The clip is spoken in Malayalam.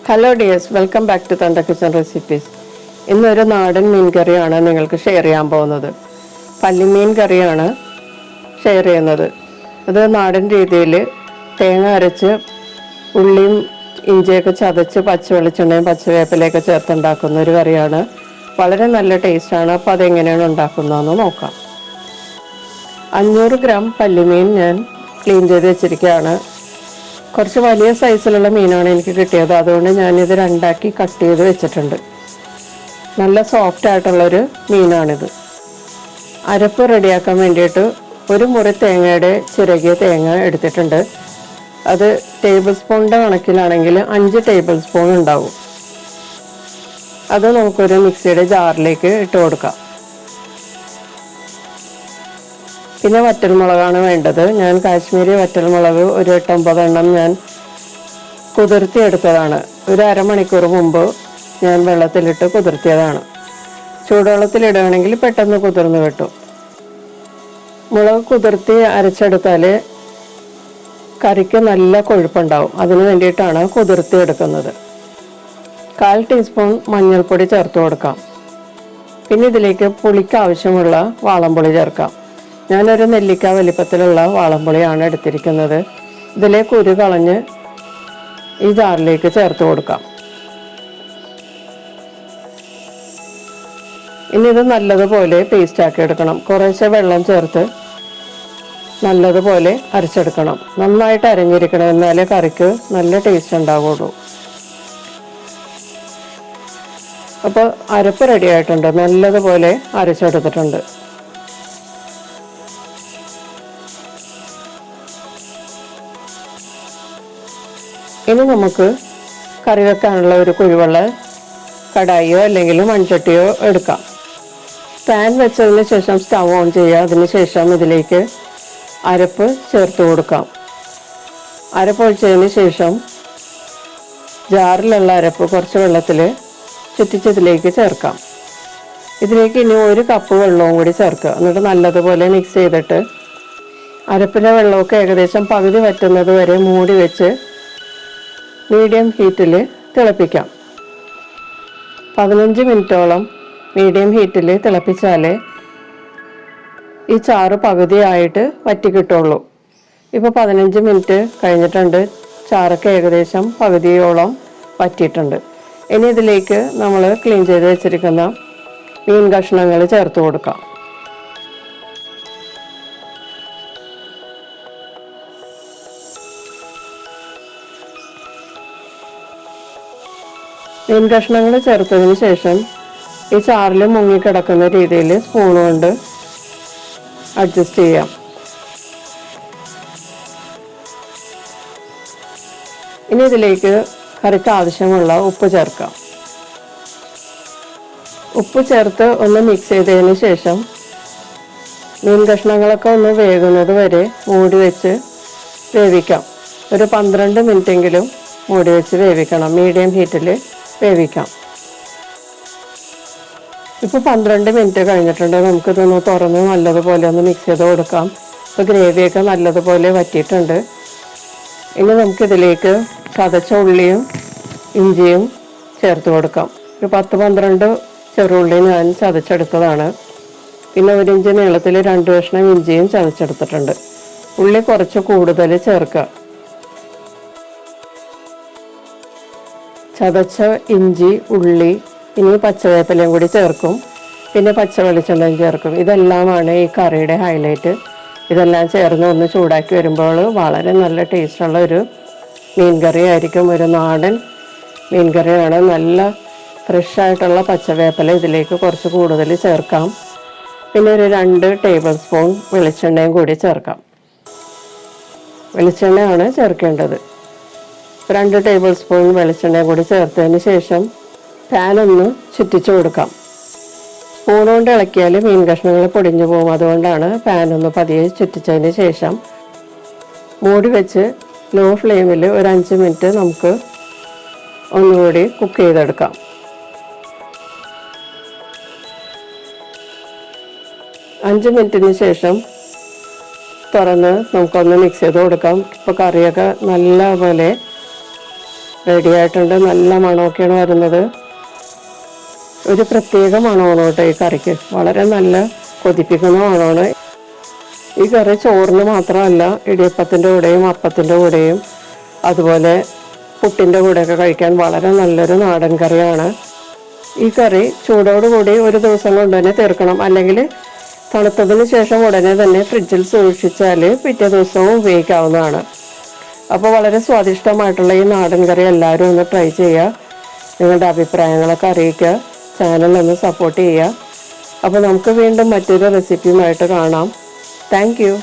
Hello dears, welcome back to തൻ്റെ കിച്ചൺ റെസിപ്പീസ്. ഇന്നൊരു നാടൻ മീൻ കറിയാണ് നിങ്ങൾക്ക് ഷെയർ ചെയ്യാൻ പോകുന്നത്. പല്ലിമീൻ കറിയാണ് ഷെയർ ചെയ്യുന്നത്. അത് നാടൻ രീതിയിൽ തേങ്ങ അരച്ച് ഉള്ളിയും ഇഞ്ചിയൊക്കെ ചതച്ച് പച്ച വെളിച്ചെണ്ണയും പച്ചവേപ്പിലയൊക്കെ ചേർത്തുണ്ടാക്കുന്ന ഒരു കറിയാണ്. വളരെ നല്ല ടേസ്റ്റാണ്. അപ്പോൾ അതെങ്ങനെയാണ് ഉണ്ടാക്കുന്നതെന്ന് നോക്കാം. 500 ഗ്രാം പല്ലിമീൻ ഞാൻ ക്ലീൻ ചെയ്ത് വെച്ചിരിക്കുകയാണ്. കുറച്ച് വലിയ സൈസിലുള്ള മീനാണ് എനിക്ക് കിട്ടിയത്. അതുകൊണ്ട് ഞാനിത് രണ്ടാക്കി കട്ട് ചെയ്ത് വെച്ചിട്ടുണ്ട്. നല്ല സോഫ്റ്റ് ആയിട്ടുള്ളൊരു മീനാണിത്. അരപ്പ് റെഡിയാക്കാൻ വേണ്ടിയിട്ട് ഒരു മുറി തേങ്ങയുടെ ചിരകിയ തേങ്ങ എടുത്തിട്ടുണ്ട്. അത് ടേബിൾ സ്പൂണിൻ്റെ കണക്കിലാണെങ്കിൽ 5 ടേബിൾ സ്പൂൺ ഉണ്ടാവും. അത് നമുക്കൊരു മിക്സിയുടെ ജാറിലേക്ക് ഇട്ട് കൊടുക്കാം. പിന്നെ വറ്റൽമുളകാണ് വേണ്ടത്. ഞാൻ കാശ്മീരി വറ്റൽമുളക് ഒരു 8-9 എണ്ണം ഞാൻ കുതിർത്തി എടുത്തതാണ്. ഒരു അരമണിക്കൂർ മുമ്പ് ഞാൻ വെള്ളത്തിലിട്ട് കുതിർത്തിയതാണ്. ചൂടുവെള്ളത്തിലിടുകയാണെങ്കിൽ പെട്ടെന്ന് കുതിർന്ന് കിട്ടും. മുളക് കുതിർത്തി അരച്ചെടുത്താൽ കറിക്ക് നല്ല കൊഴുപ്പുണ്ടാവും. അതിന് വേണ്ടിയിട്ടാണ് കുതിർത്തി എടുക്കുന്നത്. 1/4 ടീസ്പൂൺ മഞ്ഞൾപ്പൊടി ചേർത്ത് കൊടുക്കാം. പിന്നെ ഇതിലേക്ക് പുളിക്ക് ആവശ്യമുള്ള വാളംപുളി ചേർക്കാം. ഞാനൊരു നെല്ലിക്ക വലിപ്പത്തിലുള്ള വാളംപുളിയാണ് എടുത്തിരിക്കുന്നത്. ഇതിലേക്ക് കുരു കളഞ്ഞ് ഈ ജാറിലേക്ക് ചേർത്ത് കൊടുക്കാം. ഇനി ഇത് നല്ലതുപോലെ പേസ്റ്റാക്കി എടുക്കണം. കുറേശ്ശെ വെള്ളം ചേർത്ത് നല്ലതുപോലെ അരച്ചെടുക്കണം. നന്നായിട്ട് അരഞ്ഞിരിക്കണം, എന്നാലേ കറിക്ക് നല്ല ടേസ്റ്റ് ഉണ്ടാവുള്ളൂ. അപ്പോൾ അരപ്പ് റെഡി ആയിട്ടുണ്ട്. നല്ലതുപോലെ അരച്ചെടുത്തിട്ടുണ്ട്. ഇനി നമുക്ക് കറി വെക്കാനുള്ള ഒരു കുഴിവെള്ള കടായിയോ അല്ലെങ്കിൽ മൺചട്ടിയോ എടുക്കാം. പാൻ വെച്ചതിന് ശേഷം സ്റ്റവ് ഓൺ ചെയ്യുക. അതിന് ശേഷം ഇതിലേക്ക് അരപ്പ് ചേർത്ത് കൊടുക്കാം. അരപ്പ് ഒഴിച്ചതിന് ശേഷം ജാറിലുള്ള അരപ്പ് കുറച്ച് വെള്ളത്തിൽ ചുറ്റിച്ചതിലേക്ക് ചേർക്കാം. ഇതിലേക്ക് ഇനി 1 കപ്പ് വെള്ളവും കൂടി ചേർക്കുക. എന്നിട്ട് നല്ലതുപോലെ മിക്സ് ചെയ്തിട്ട് അരപ്പിലെ വെള്ളമൊക്കെ ഏകദേശം പകുതി വറ്റുന്നത് വരെ മൂടി വെച്ച് മീഡിയം ഹീറ്റിൽ തിളപ്പിക്കാം. 15 മിനിറ്റോളം മീഡിയം ഹീറ്റിൽ തിളപ്പിച്ചാൽ ഈ ചാറ് പകുതിയായിട്ട് വറ്റി കിട്ടുള്ളൂ. ഇപ്പോൾ 15 മിനിറ്റ് കഴിഞ്ഞിട്ടുണ്ട്. ചാറൊക്കെ ഏകദേശം പകുതിയോളം വറ്റിയിട്ടുണ്ട്. ഇനി ഇതിലേക്ക് നമ്മൾ ക്ലീൻ ചെയ്ത് വെച്ചിരിക്കുന്ന മീൻ കഷ്ണങ്ങൾ ചേർത്ത് കൊടുക്കാം. മീൻ കഷ്ണങ്ങൾ ചേർത്തതിന് ശേഷം ഈ ചാറിൽ മുങ്ങിക്കിടക്കുന്ന രീതിയിൽ സ്പൂൺ കൊണ്ട് അഡ്ജസ്റ്റ് ചെയ്യാം. ഇനി ഇതിലേക്ക് കറിക്ക് ആവശ്യമുള്ള ഉപ്പ് ചേർക്കാം. ഉപ്പ് ചേർത്ത് ഒന്ന് മിക്സ് ചെയ്തതിന് ശേഷം മീൻ കഷ്ണങ്ങളൊക്കെ ഒന്ന് വേകുന്നത് വരെ മൂടി വെച്ച് വേവിക്കാം. ഒരു 12 മിനിറ്റെങ്കിലും മൂടി വെച്ച് വേവിക്കണം. മീഡിയം ഹീറ്റിൽ വേവിക്കാം. ഇപ്പോൾ 12 മിനിറ്റ് കഴിഞ്ഞിട്ടുണ്ട്. നമുക്കിതൊന്ന് തുറന്ന് നല്ലതുപോലെ ഒന്ന് മിക്സ് ചെയ്ത് കൊടുക്കാം. ഇപ്പോൾ ഗ്രേവിയൊക്കെ നല്ലതുപോലെ വറ്റിയിട്ടുണ്ട്. ഇനി നമുക്കിതിലേക്ക് ചതച്ച ഉള്ളിയും ഇഞ്ചിയും ചേർത്ത് കൊടുക്കാം. ഒരു 10-12 ചെറുള്ളി ഞാൻ ചതച്ചെടുത്തതാണ്. പിന്നെ 1 ഇഞ്ച് നീളത്തിൽ 2 കഷ്ണം ഇഞ്ചിയും ചതച്ചെടുത്തിട്ടുണ്ട്. ഉള്ളി കുറച്ച് കൂടുതൽ ചേർക്കുക. ചതച്ച ഇഞ്ചി, ഉള്ളി, ഇനി പച്ചവേപ്പിലയും കൂടി ചേർക്കും. പിന്നെ പച്ച വെളിച്ചെണ്ണയും ചേർക്കും. ഇതെല്ലാമാണ് ഈ കറിയുടെ ഹൈലൈറ്റ്. ഇതെല്ലാം ചേർന്ന് ഒന്ന് ചൂടാക്കി വരുമ്പോൾ വളരെ നല്ല ടേസ്റ്റുള്ള ഒരു മീൻ കറി ആയിരിക്കും. ഒരു നാടൻ മീൻ കറിയാണ്. നല്ല ഫ്രഷായിട്ടുള്ള പച്ചവേപ്പില ഇതിലേക്ക് കുറച്ച് കൂടുതൽ ചേർക്കാം. പിന്നെ ഒരു 2 ടേബിൾ സ്പൂൺ വെളിച്ചെണ്ണയും കൂടി ചേർക്കാം. വെളിച്ചെണ്ണയാണ് ചേർക്കേണ്ടത്. 2 ടേബിൾ സ്പൂൺ വെളിച്ചെണ്ണയും കൂടി ചേർത്തതിന് ശേഷം പാൻ ഒന്ന് ചുറ്റിച്ചു കൊടുക്കാം. സ്പൂൺ കൊണ്ട് ഇളക്കിയാൽ മീൻ കഷ്ണങ്ങൾ പൊടിഞ്ഞു പോകും. അതുകൊണ്ടാണ് പാൻ ഒന്ന് പതിയെ ചുറ്റിച്ചതിന് ശേഷം മൂടി വെച്ച് ലോ ഫ്ലെയിമിൽ ഒരു 5 മിനിറ്റ് നമുക്ക് ഒന്നുകൂടി കുക്ക് ചെയ്തെടുക്കാം. 5 മിനിറ്റിന് ശേഷം തുറന്ന് നമുക്കൊന്ന് മിക്സ് ചെയ്ത് കൊടുക്കാം. ഇപ്പോൾ കറിയൊക്കെ നല്ലപോലെ റെഡി ആയിട്ടുണ്ട്. നല്ല മണമൊക്കെയാണ് വരുന്നത്. ഒരു പ്രത്യേക മണമാണ് കേട്ടോ ഈ കറിക്ക്. വളരെ നല്ല കൊതിപ്പിക്കുന്ന മണമാണ്. ഈ കറി ചോറിന് മാത്രമല്ല, ഇടിയപ്പത്തിൻ്റെ കൂടെയും അപ്പത്തിൻ്റെ കൂടെയും അതുപോലെ പുട്ടിൻ്റെ കൂടെയൊക്കെ കഴിക്കാൻ വളരെ നല്ലൊരു നാടൻ കറിയാണ്. ഈ കറി ചൂടോടുകൂടി ഒരു ദിവസം കൊണ്ട് തന്നെ തീർക്കണം. അല്ലെങ്കിൽ തണുത്തതിന് ശേഷം ഉടനെ തന്നെ ഫ്രിഡ്ജിൽ സൂക്ഷിച്ചാൽ പിറ്റേ ദിവസവും ഉപയോഗിക്കാവുന്നതാണ്. അപ്പോൾ വളരെ സ്വാദിഷ്ടമായിട്ടുള്ള ഈ നാടൻ കറി എല്ലാവരും ഒന്ന് ട്രൈ ചെയ്യുക. നിങ്ങളുടെ അഭിപ്രായങ്ങളൊക്കെ അറിയിക്കുക. ചാനൽ ഒന്ന് സപ്പോർട്ട് ചെയ്യുക. അപ്പോൾ നമുക്ക് വീണ്ടും മറ്റൊരു റെസിപ്പിയുമായിട്ട് കാണാം. Thank you.